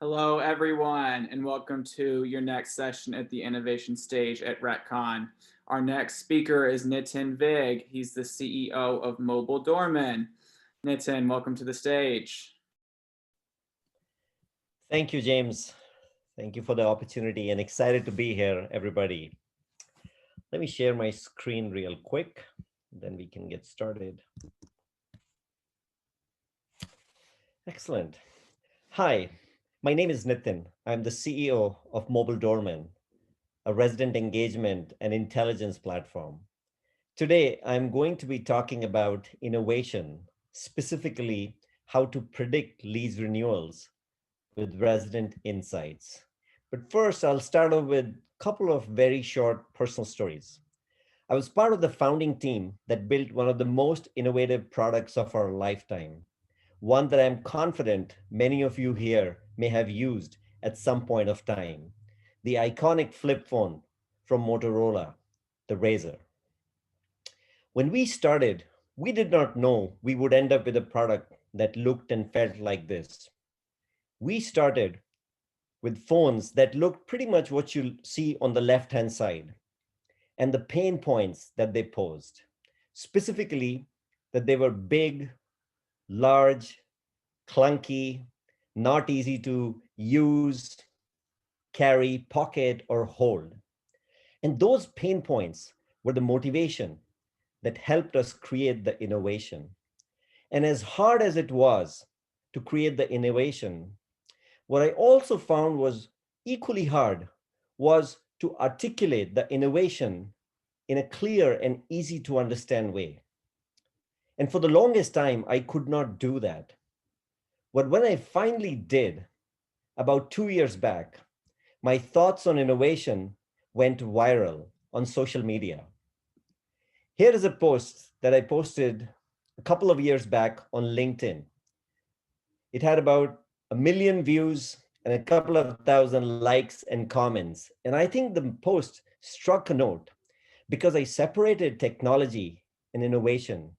Hello, everyone, and welcome to your next session at the innovation stage at RETCON. Our next speaker is Nitin Vig. He's the CEO of Mobile Doorman. Nitin, welcome to the stage. Thank you, James. Thank you for the opportunity and excited to be here, everybody. Let me share my screen real quick, then we can get started. Excellent. Hi, my name is Nitin. I'm the CEO of Mobile Doorman, a resident engagement and intelligence platform. Today, I'm going to be talking about innovation, specifically how to predict lease renewals with resident insights. But first, I'll start off with a couple of very short personal stories. I was part of the founding team that built one of the most innovative products of our lifetime, one that I'm confident many of you here may have used at some point of time, the iconic flip phone from Motorola, the Razr. When we started, we did not know we would end up with a product that looked and felt like this. We started with phones that looked pretty much what you see on the left-hand side and the pain points that they posed, specifically that they were big, large, clunky, not easy to use, carry, pocket, or hold. And those pain points were the motivation that helped us create the innovation. And as hard as it was to create the innovation, what I also found was equally hard was to articulate the innovation in a clear and easy to understand way. And for the longest time, I could not do that. But when I finally did, about 2 years back, my thoughts on innovation went viral on social media. Here is a post that I posted a couple of years back on LinkedIn. It had about 1 million views and a couple of thousand likes and comments. And I think the post struck a note because I separated technology and innovation.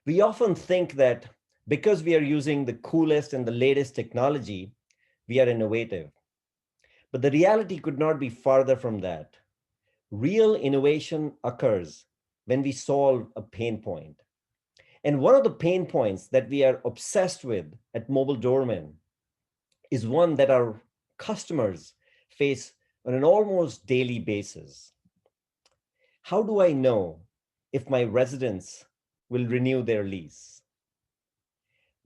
We often think that because we are using the coolest and the latest technology, we are innovative. But the reality could not be farther from that. Real innovation occurs when we solve a pain point. And one of the pain points that we are obsessed with at Mobile Doorman is one that our customers face on an almost daily basis. How do I know if my residents will renew their lease?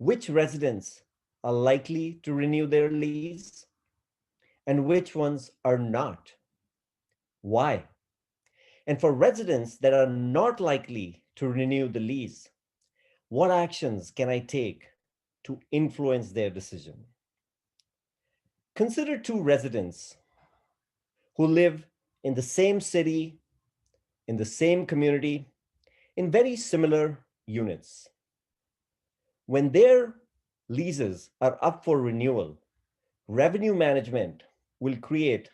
Which residents are likely to renew their lease and which ones are not? Why? And for residents that are not likely to renew the lease, what actions can I take to influence their decision? Consider two residents who live in the same city, in the same community, in very similar units. When their leases are up for renewal, revenue management will create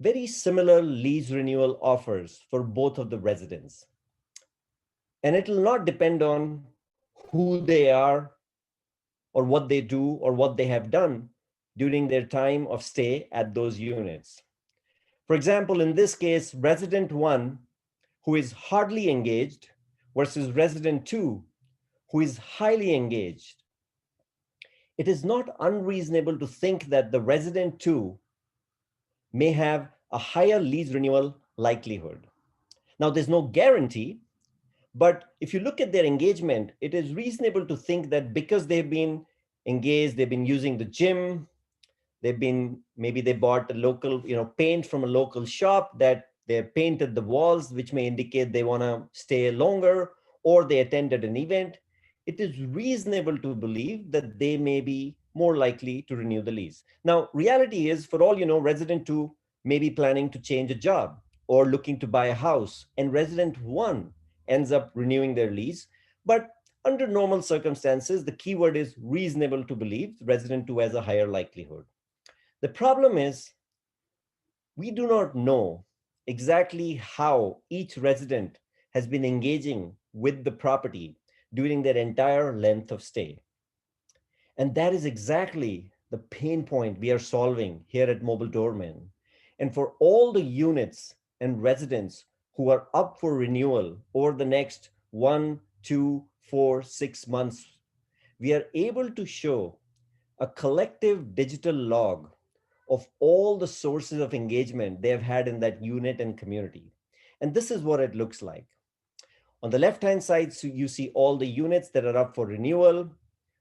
very similar lease renewal offers for both of the residents. And it will not depend on who they are or what they do or what they have done during their time of stay at those units. For example, in this case, resident 1, who is hardly engaged, versus resident 2, who is highly engaged. It is not unreasonable to think that the resident 2 may have a higher lease renewal likelihood. Now, there's no guarantee, but if you look at their engagement, it is reasonable to think that because they've been engaged, they've been using the gym, maybe they bought a local, paint from a local shop, that they painted the walls, which may indicate they want to stay longer, or they attended an event. It is reasonable to believe that they may be more likely to renew the lease. Now, reality is, for all you know, resident 2 may be planning to change a job or looking to buy a house, and resident 1 ends up renewing their lease. But under normal circumstances, the keyword is reasonable to believe resident 2 has a higher likelihood. The problem is we do not know exactly how each resident has been engaging with the property during their entire length of stay. And that is exactly the pain point we are solving here at Mobile Doorman. And for all the units and residents who are up for renewal over the next 1, 2, 4, 6 months, we are able to show a collective digital log of all the sources of engagement they have had in that unit and community. And this is what it looks like. On the left-hand side, so you see all the units that are up for renewal.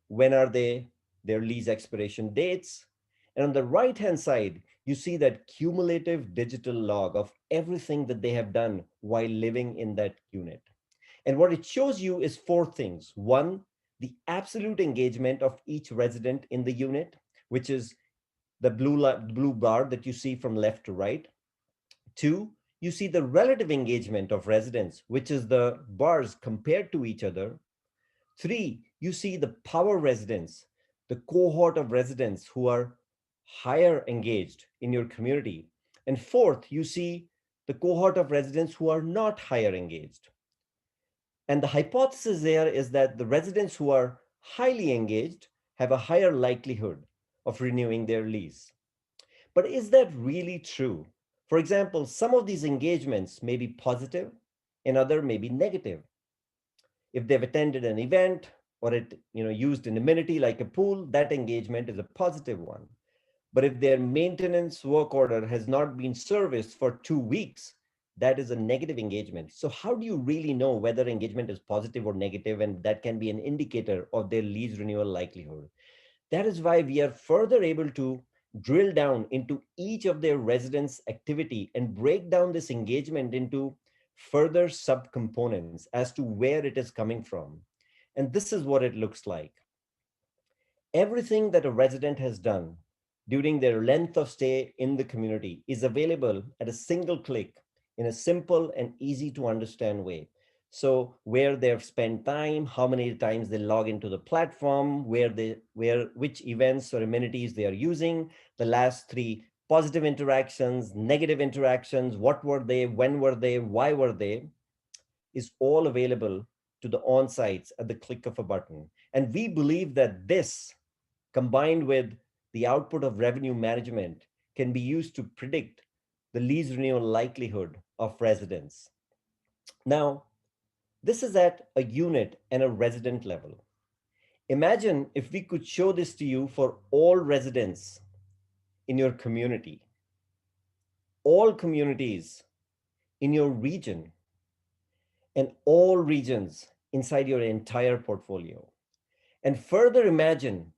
When are they, their lease expiration dates? And on the right-hand side, you see that cumulative digital log of everything that they have done while living in that unit. And what it shows you is four things. One, the absolute engagement of each resident in the unit, which is the blue bar that you see from left to right. Two, you see the relative engagement of residents, which is the bars compared to each other. Three, you see the power residents, the cohort of residents who are higher engaged in your community. And fourth, you see the cohort of residents who are not higher engaged. And the hypothesis there is that the residents who are highly engaged have a higher likelihood of renewing their lease. But is that really true? For example, some of these engagements may be positive and other may be negative. If they've attended an event or it used an amenity like a pool, that engagement is a positive one. But if their maintenance work order has not been serviced for 2 weeks, that is a negative engagement. So how do you really know whether engagement is positive or negative? And that can be an indicator of their lease renewal likelihood. That is why we are further able to drill down into each of their residents' activity and break down this engagement into further subcomponents as to where it is coming from. And this is what it looks like. Everything that a resident has done during their length of stay in the community is available at a single click in a simple and easy to understand way. So where they've spent time, how many times they log into the platform, which events or amenities they are using, the last 3 positive interactions, negative interactions, what were they, when were they, why were they, is all available to the on-sites at the click of a button. And we believe that this, combined with the output of revenue management, can be used to predict the lease renewal likelihood of residents. Now, this is at a unit and a resident level. Imagine if we could show this to you for all residents in your community, all communities in your region, and all regions inside your entire portfolio. And further imagine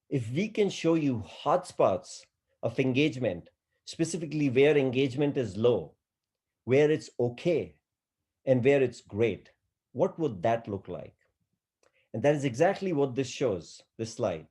if we can show you hotspots of engagement, specifically where engagement is low, where it's okay, and where it's great. What would that look like? And that is exactly what this shows, this slide.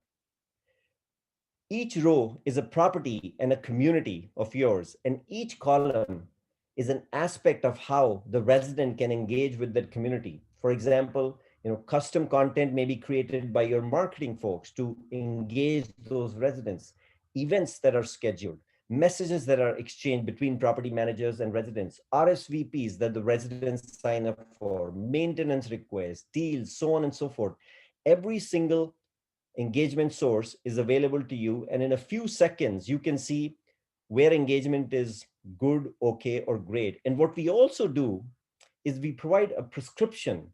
Each row is a property and a community of yours, and each column is an aspect of how the resident can engage with that community. For example, custom content may be created by your marketing folks to engage those residents, events that are scheduled, messages that are exchanged between property managers and residents, RSVPs that the residents sign up for, maintenance requests, deals, so on and so forth. Every single engagement source is available to you. And in a few seconds, you can see where engagement is good, okay, or great. And what we also do is we provide a prescription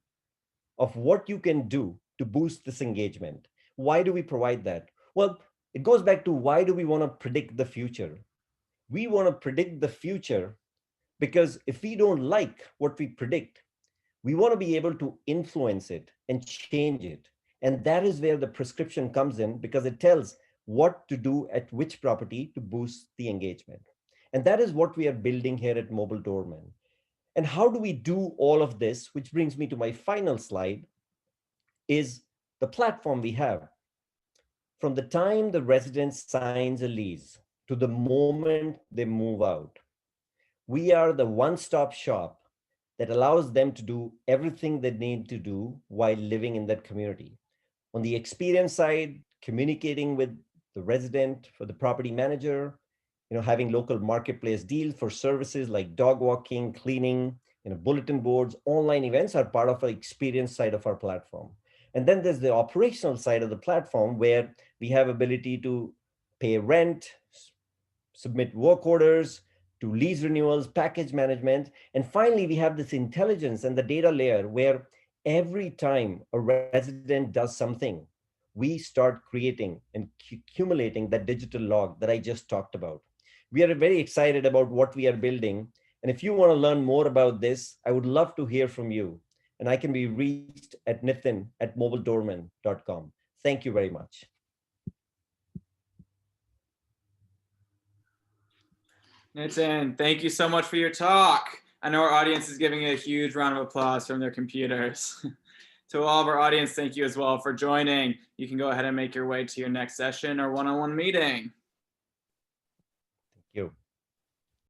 of what you can do to boost this engagement. Why do we provide that? Well, it goes back to why do we want to predict the future? We want to predict the future because if we don't like what we predict, we want to be able to influence it and change it. And that is where the prescription comes in, because it tells what to do at which property to boost the engagement. And that is what we are building here at Mobile Doorman. And how do we do all of this? Which brings me to my final slide, is the platform we have. From the time the resident signs a lease to the moment they move out, we are the one-stop shop that allows them to do everything they need to do while living in that community. On the experience side, communicating with the resident, for the property manager, having local marketplace deals for services like dog walking, cleaning, bulletin boards, online events are part of the experience side of our platform. And then there's the operational side of the platform where we have ability to pay rent, submit work orders, to lease renewals, package management. And finally, we have this intelligence and the data layer where every time a resident does something, we start creating and accumulating that digital log that I just talked about. We are very excited about what we are building. And if you want to learn more about this, I would love to hear from you. And I can be reached at nitin@mobiledoorman.com. Thank you very much. Nitin, thank you so much for your talk. I know our audience is giving a huge round of applause from their computers. To all of our audience, thank you as well for joining. You can go ahead and make your way to your next session or one-on-one meeting.